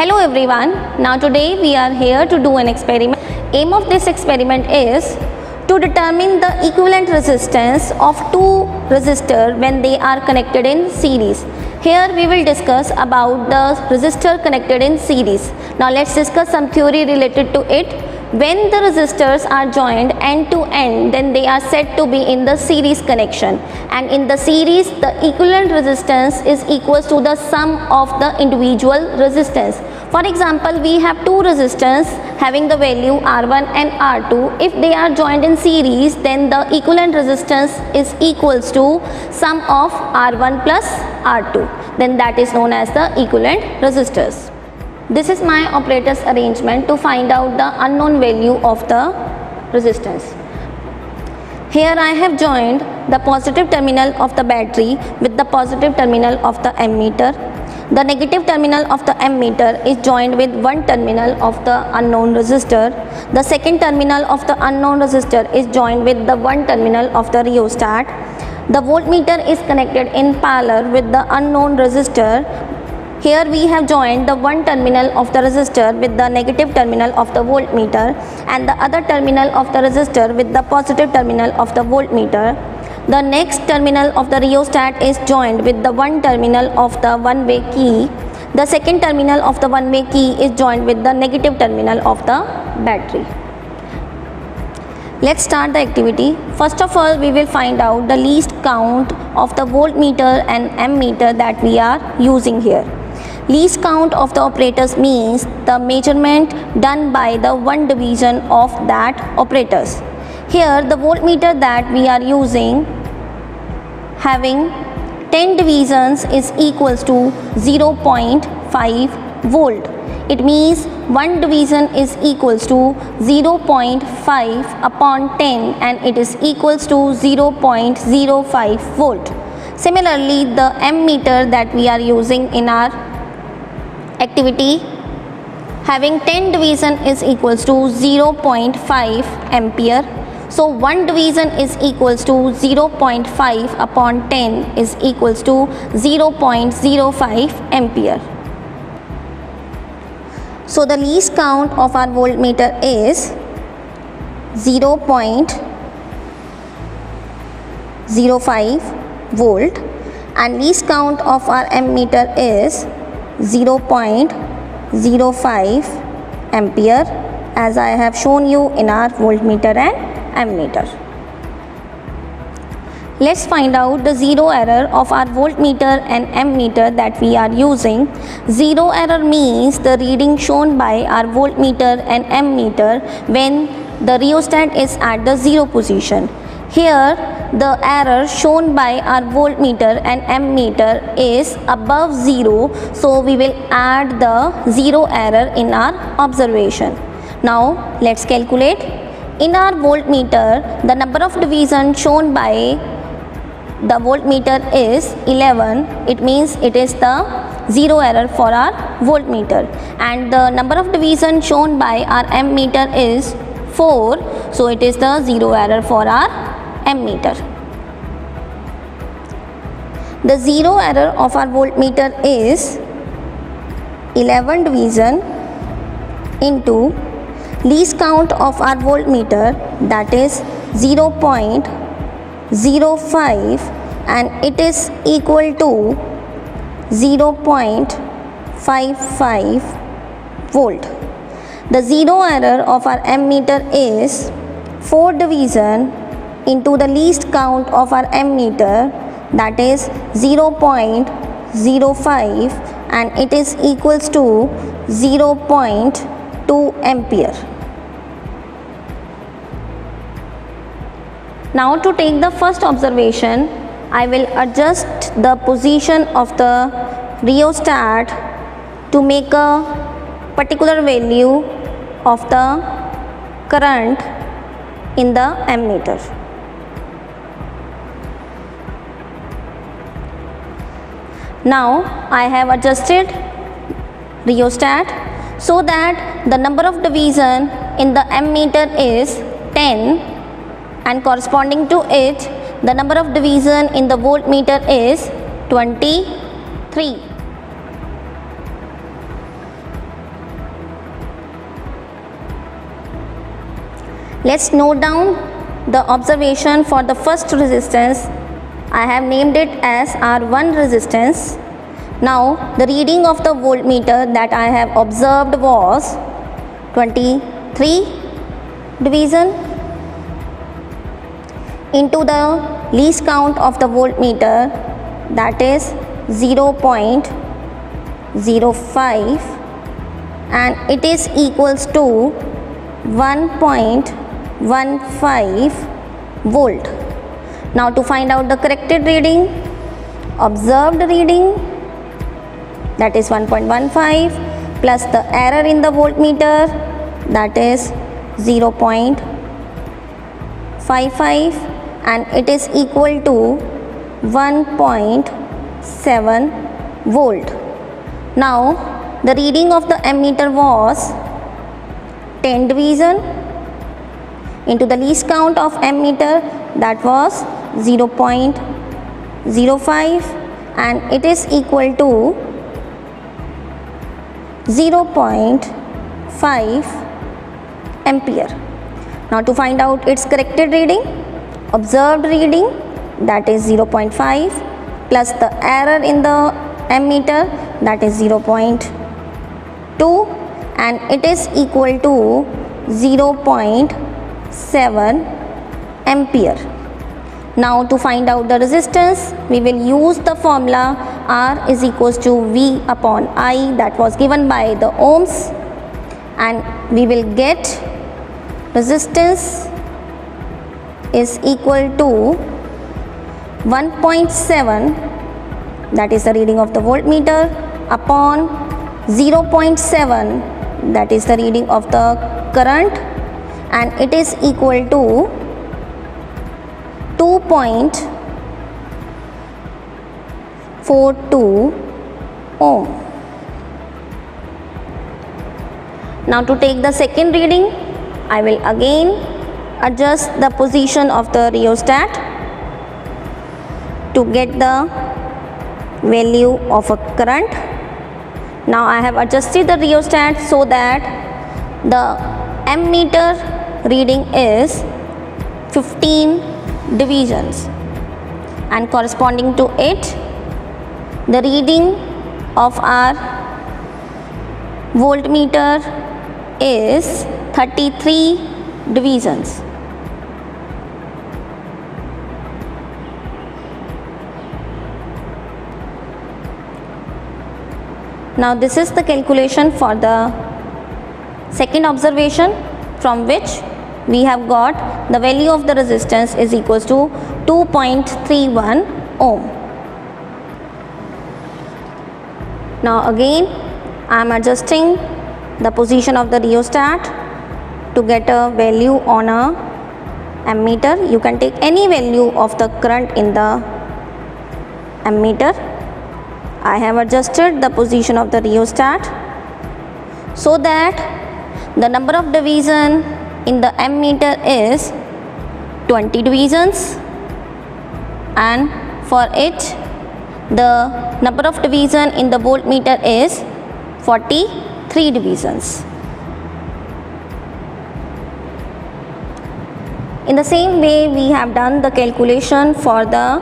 Hello everyone. Now today we are here to do an experiment. Aim of this experiment is to determine the equivalent resistance of two resistors when they are connected in series. Here we will discuss about the resistor connected in series. Now let's discuss some theory related to it. When the resistors are joined end to end, then they are said to be in the series connection, and in the series the equivalent resistance is equals to the sum of the individual resistance. For example, we have two resistors having the value R1 and R2. If they are joined in series, then the equivalent resistance is equals to sum of R1 plus R2. Then that is known as the equivalent resistors. This is my operator's arrangement to find out the unknown value of the resistance. Here I have joined the positive terminal of the battery with the positive terminal of the ammeter. The negative terminal of the ammeter is joined with one terminal of the unknown resistor. The second terminal of the unknown resistor is joined with the one terminal of the rheostat. The voltmeter is connected in parallel with the unknown resistor. Here we have joined the one terminal of the resistor with the negative terminal of the voltmeter and the other terminal of the resistor with the positive terminal of the voltmeter. The next terminal of the rheostat is joined with the one terminal of the one-way key. The second terminal of the one-way key is joined with the negative terminal of the battery. Let's start the activity. First of all, we will find out the least count of the voltmeter and ammeter that we are using here. Least count of the operators means the measurement done by the one division of that operators. Here the voltmeter that we are using having 10 divisions is equals to 0.5 volt. It means one division is equals to 0.5 upon 10 and it is equals to 0.05 volt. Similarly, the ammeter that we are using in our activity having 10 division is equals to 0.5 ampere. So one division is equals to 0.5 upon 10 is equals to 0.05 ampere. So the least count of our voltmeter is 0.05 volt and least count of our ammeter is 0.05 ampere as I have shown you in our voltmeter and ammeter. Let's find out the zero error of our voltmeter and ammeter that we are using. Zero error means the reading shown by our voltmeter and ammeter when the rheostat is at the zero position. Here the error shown by our voltmeter and ammeter is above 0, so we will add the zero error in our observation. Now let's calculate. In our voltmeter, the number of division shown by the voltmeter is 11. It means it is the zero error for our voltmeter, and the number of division shown by our ammeter is 4, so it is the zero error for our ammeter. The zero error of our voltmeter is 11 division into least count of our voltmeter, that is 0.05 and it is equal to 0.55 volt. The zero error of our ammeter is 4 division into the least count of our ammeter, that is 0.05 and it is equals to 0.2 ampere. Now to take the first observation, I will adjust the position of the rheostat to make a particular value of the current in the ammeter. Now I have adjusted rheostat so that the number of division in the ammeter is 10 and corresponding to it the number of division in the voltmeter is 23. Let's note down the observation for the first resistance. I have named it as R1 resistance. Now the reading of the voltmeter that I have observed was 23 division into the least count of the voltmeter, that is 0.05, and it is equals to 1.15 volt. Now to find out the corrected reading, observed reading, that is 1.15 plus the error in the voltmeter, that is 0.55, and it is equal to 1.7 volt. Now the reading of the ammeter was 10 division into the least count of ammeter, that was 0.05, and it is equal to 0.5 ampere. Now to find out its corrected reading, observed reading, that is 0.5 plus the error in the ammeter, that is 0.2, and it is equal to 0.7 ampere. Now to find out the resistance, we will use the formula R is equals to V upon I that was given by the ohms, and we will get resistance is equal to 1.7, that is the reading of the voltmeter, upon 0.7, that is the reading of the current, and it is equal to 2.42 ohm. Now to take the second reading, I will again adjust the position of the rheostat to get the value of a current. Now I have adjusted the rheostat so that the ammeter reading is 15 divisions, and corresponding to it the reading of our voltmeter is 33 divisions. Now this is the calculation for the second observation, from which we have got the value of the resistance is equals to 2.31 ohm. Now again I am adjusting the position of the rheostat to get a value on a ammeter. You can take any value of the current in the ammeter. I have adjusted the position of the rheostat so that the number of division in the ammeter is 20 divisions, and for it the number of division in the voltmeter is 43 divisions. In the same way we have done the calculation for the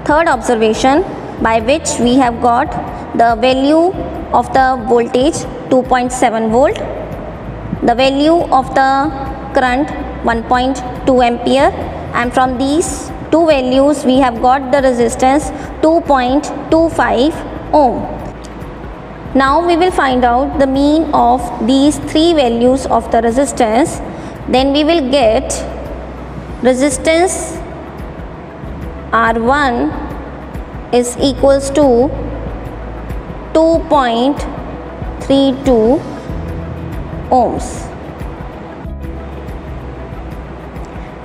third observation, by which we have got the value of the voltage 2.7 volt, the value of the current 1.2 ampere, and from these two values we have got the resistance 2.25 ohm. Now we will find out the mean of these three values of the resistance. Then we will get resistance R1 is equals to 2.32 ohms.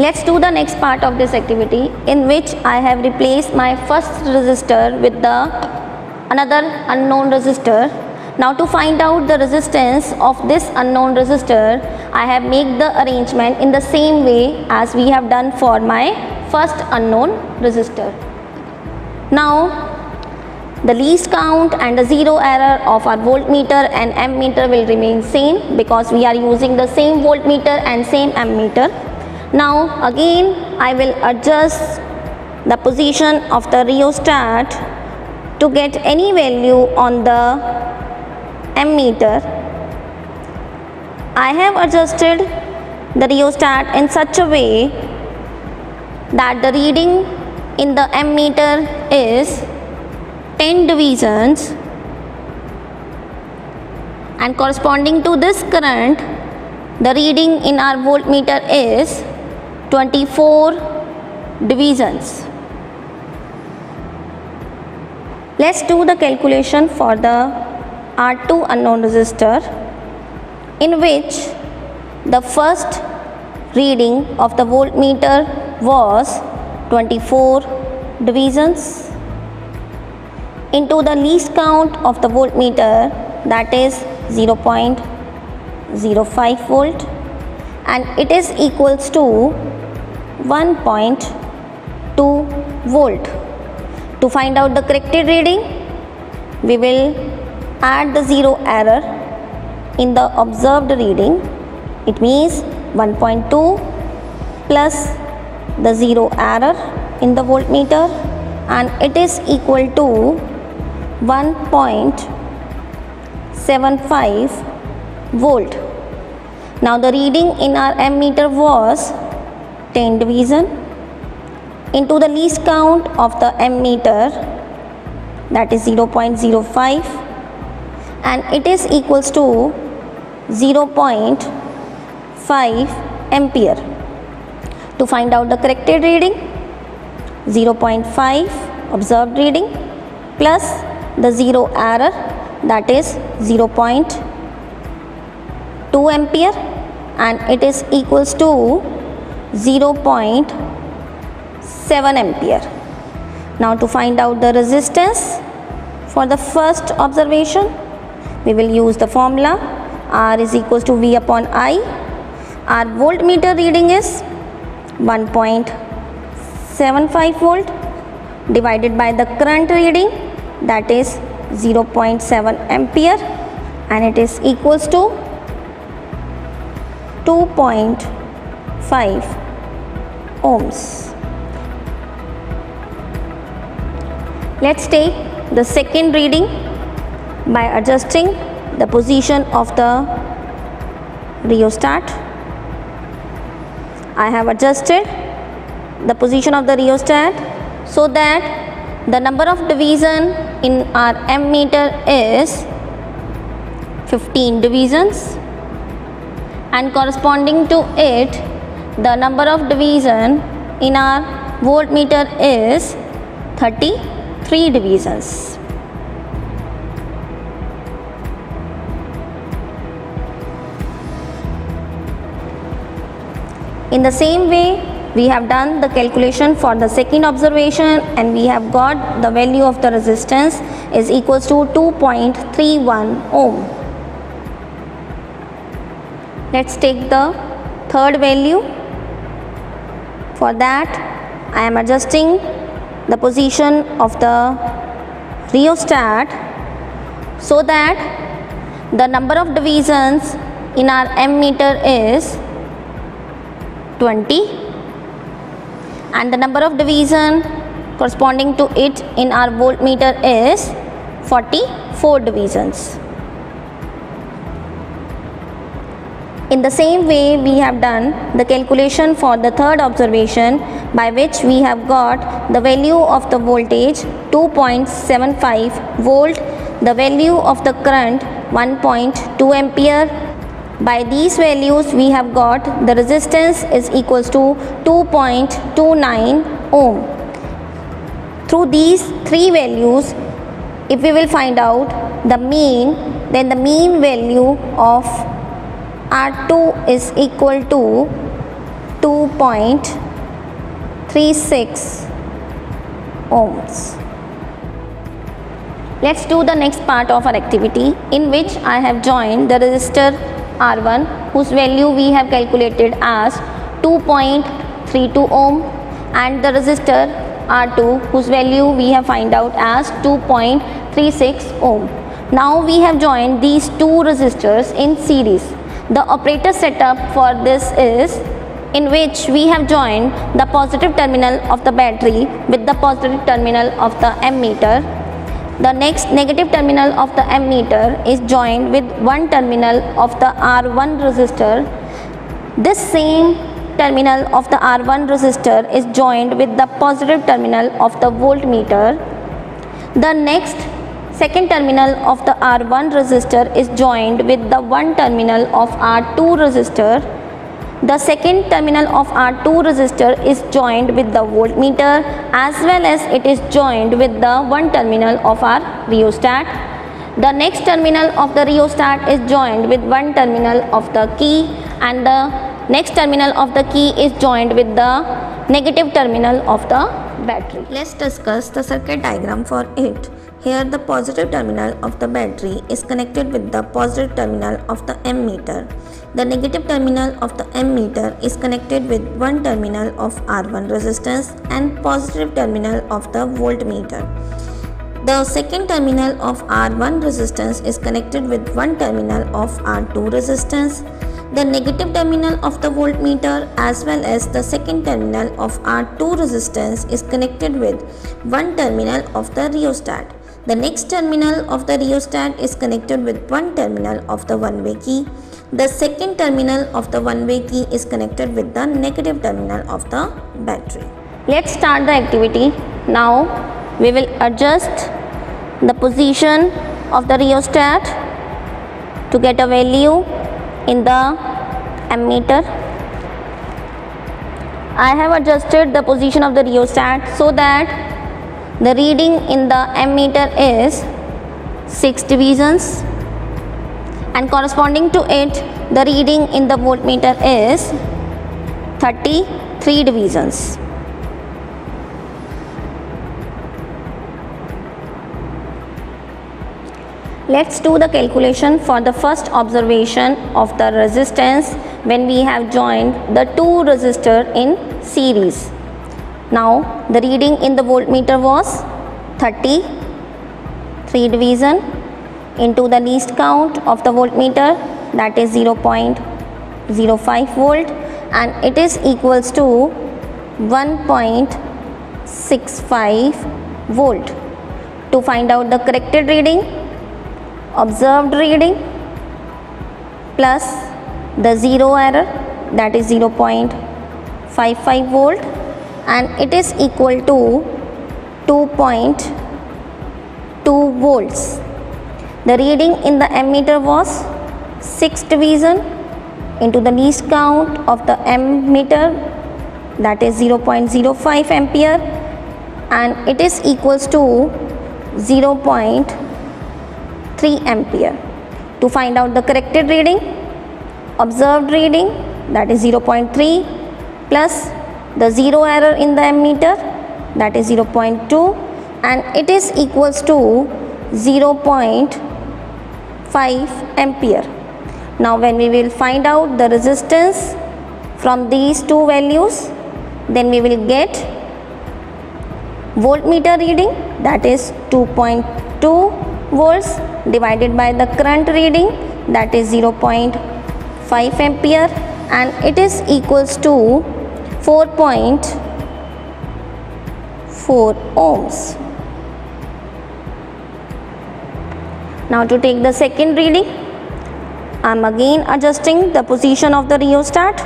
Let's do the next part of this activity, in which I have replaced my first resistor with the another unknown resistor. Now to find out the resistance of this unknown resistor, I have made the arrangement in the same way as we have done for my first unknown resistor. Now the least count and the zero error of our voltmeter and ammeter will remain same because we are using the same voltmeter and same ammeter. Now again I will adjust the position of the rheostat to get any value on the ammeter. I have adjusted the rheostat in such a way that the reading in the ammeter is 10 divisions, and corresponding to this current the reading in our voltmeter is 24 divisions. Let's do the calculation for the R2 unknown resistor, in which the first reading of the voltmeter was 24 divisions into the least count of the voltmeter, that is 0.05 volt, and it is equals to 1.2 volt. To find out the corrected reading, we will add the zero error in the observed reading. It means 1.2 plus the zero error in the voltmeter, and it is equal to 1.75 volt. Now the reading in our ammeter was 10 division into the least count of the ammeter, that is 0.05, and it is equals to 0.5 ampere. To find out the corrected reading, 0.5 observed reading plus the zero error, that is 0.2 ampere, and it is equals to 0.7 ampere. Now to find out the resistance for the first observation, we will use the formula R is equals to V upon I. Our voltmeter reading is 1.75 volt divided by the current reading, that is 0.7 ampere, and it is equals to 2.5 ohms. Let's take the second reading by adjusting the position of the rheostat. I have adjusted the position of the rheostat so that the number of division in our ammeter is 15 divisions, and corresponding to it the number of division in our voltmeter is 33 divisions. In the same way, we have done the calculation for the second observation, and we have got the value of the resistance is equals to 2.31 ohm. Let's take the third value. For that, I am adjusting the position of the rheostat so that the number of divisions in our ammeter is 20, and the number of division corresponding to it in our voltmeter is 44 divisions. In the same way, we have done the calculation for the third observation, by which we have got the value of the voltage 2.75 volt, the value of the current 1.2 ampere. By these values, we have got the resistance is equals to 2.29 ohm. Through these three values, if we will find out the mean, then the mean value of R2 is equal to 2.36 ohms. Let's do the next part of our activity, in which I have joined the resistor R1, whose value we have calculated as 2.32 ohm, and the resistor R2, whose value we have find out as 2.36 ohm. Now we have joined these two resistors in series. The operator setup for this is in which we have joined the positive terminal of the battery with the positive terminal of the ammeter. The next negative terminal of the ammeter is joined with one terminal of the R1 resistor. This same terminal of the R1 resistor is joined with the positive terminal of the voltmeter. The next second terminal of the R1 resistor is joined with the one terminal of R2 resistor. The second terminal of R2 resistor is joined with the voltmeter as well as it is joined with the one terminal of our rheostat. The next terminal of the rheostat is joined with one terminal of the key, and the next terminal of the key is joined with the negative terminal of the battery. Let's discuss the circuit diagram for it. Here the positive terminal of the battery is connected with the positive terminal of the ammeter. The negative terminal of the ammeter is connected with one terminal of R1 resistance and positive terminal of the voltmeter. The second terminal of R1 resistance is connected with one terminal of R2 resistance. The negative terminal of the voltmeter as well as the second terminal of R2 resistance is connected with one terminal of the rheostat. The next terminal of the rheostat is connected with one terminal of the one-way key. The second terminal of the one-way key is connected with the negative terminal of the battery. Let's start the activity. Now we will adjust the position of the rheostat to get a value in the ammeter. I have adjusted the position of the rheostat so that the reading in the ammeter is 6 divisions and corresponding to it the reading in the voltmeter is 33 divisions. Let's do the calculation for the first observation of the resistance when we have joined the two resistors in series. Now the reading in the voltmeter was 33 division into the least count of the voltmeter, that is 0.05 volt, and it is equals to 1.65 volt. To find out the corrected reading, observed reading plus the zero error, that is 0.55 volt, and it is equal to 2.2 volts. The reading in the ammeter was 6 division into the least count of the ammeter, that is 0.05 ampere, and it is equals to 0.3 ampere. To find out the corrected reading, observed reading, that is 0.3 plus the zero error in the ammeter, that is 0.2, and it is equals to 0.5 ampere. Now when we will find out the resistance from these two values, then we will get voltmeter reading, that is 2.2 volts divided by the current reading, that is 0.5 ampere, and it is equals to 4.4 ohms. Now to take the second reading, I am again adjusting the position of the rheostat.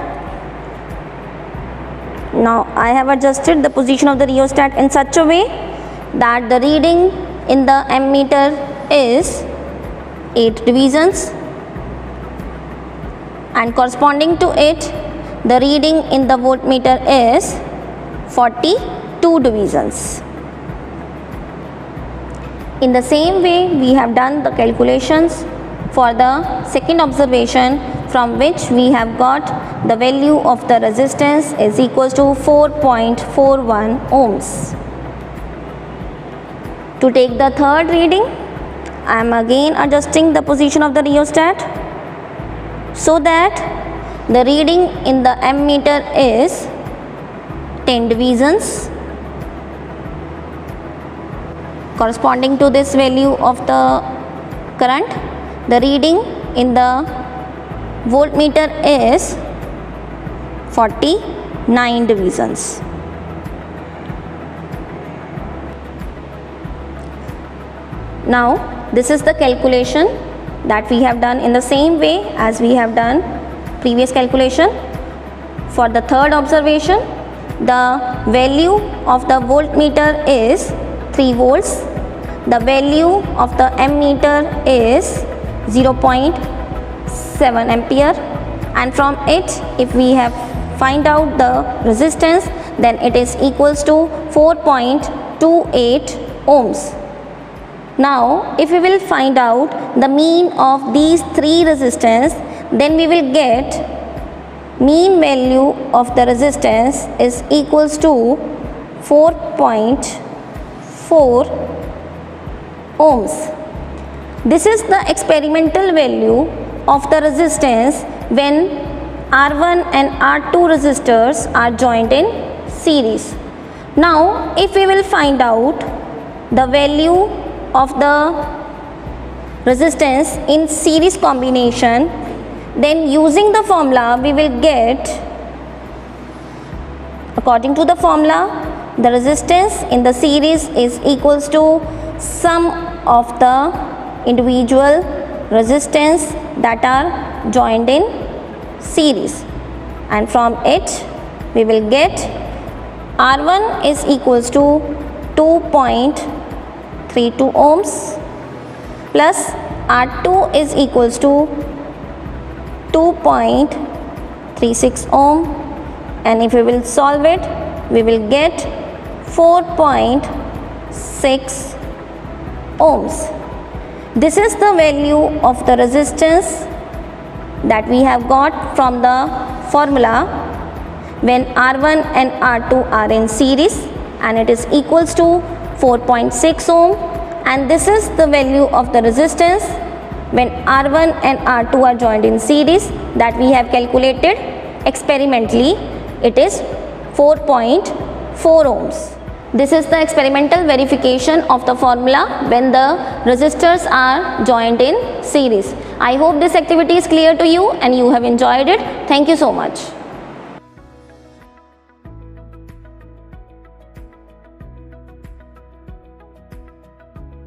Now I have adjusted the position of the rheostat in such a way that the reading in the ammeter is 8 divisions and corresponding to it the reading in the voltmeter is 42 divisions. In the same way we have done the calculations for the second observation, from which we have got the value of the resistance is equals to 4.41 ohms. To take the third reading, I am again adjusting the position of the rheostat so that the reading in the ammeter is 10 divisions corresponding to this value of the current, the reading in the voltmeter is 49 divisions. Now this is the calculation that we have done in the same way as we have done previous calculation. For the third observation, the value of the voltmeter is 3 volts. The value of the ammeter is 0.7 ampere, and from it if we have find out the resistance, then it is equals to 4.28 ohms. Now if we will find out the mean of these three resistance, then we will get mean value of the resistance is equals to 4.4 ohms. This is the experimental value of the resistance when R1 and R2 resistors are joined in series. Now if we will find out the value of the resistance in series combination, then using the formula we will get, according to the formula, the resistance in the series is equals to sum of the individual resistance that are joined in series, and from it we will get R1 is equals to 2.32 ohms plus R2 is equals to 2.36 ohm, and if we will solve it we will get 4.6 ohms. This is the value of the resistance that we have got from the formula when R1 and R2 are in series, and it is equals to 4.6 ohm, and this is the value of the resistance when R1 and R2 are joined in series that we have calculated experimentally. It is 4.4 ohms. This is the experimental verification of the formula when the resistors are joined in series. I hope this activity is clear to you and you have enjoyed it. Thank you so much.